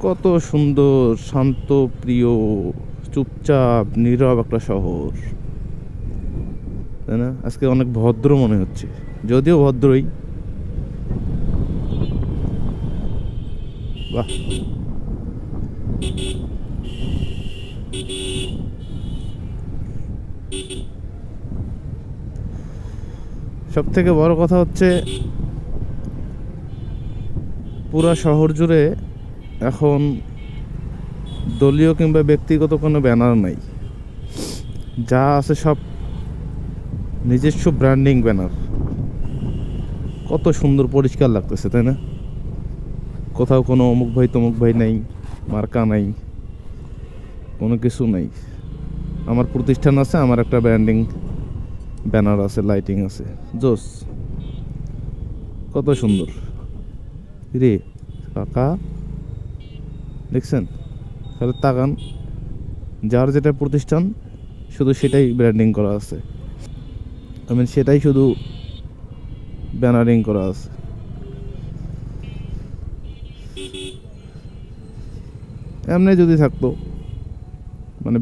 কত সুন্দর, শান্ত, প্রিয়, চুপচাপ, নীরব একটা শহর, তাই না? আজকে অনেক ভদ্র মনে হচ্ছে, যদিও ভদ্রই। বাহ, সব থেকে বড় কথা হচ্ছে পুরা শহর জুড়ে এখন দলীয় কিংবা ব্যক্তিগত কোনো ব্যানার নাই, যা আছে সব নিজস্ব ব্র্যান্ডিং ব্যানার। কত সুন্দর পরিষ্কার লাগতেছে, তাই না? কোথাও কোনো অমুক ভাই তমুক ভাই নাই, মার্কা নাই, কোনো কিছু নাই। আমার প্রতিষ্ঠান আছে, আমার একটা ব্র্যান্ডিং ব্যানার আছে, লাইটিং আছে, জোস। কত সুন্দর রে কাকা, দেখছেন? তাহলে তাকান, যার যেটা প্রতিষ্ঠান শুধু সেটাই ব্র্যান্ডিং করা আছে, সেটাই শুধু ব্যানারিং করা আছে। এমনি যদি থাকতো,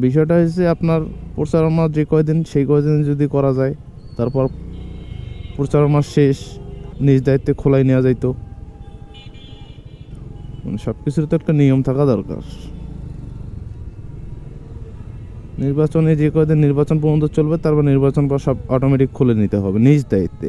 বিষয়টা হচ্ছে আপনার প্রচারণা যে কয়দিন, সেই কয়দিন যদি করা যায়, তারপর প্রচারণা শেষ, নিজ দায়িত্বে খোলাই নেওয়া যাইতো। সব কিছুর তো একটা নিয়ম থাকা দরকার। নির্বাচনে যে কয়দিন নির্বাচন পর্যন্ত চলবে, তারপর নির্বাচন পর সব অটোমেটিক খুলে নিতে হবে নিজ দায়িত্বে।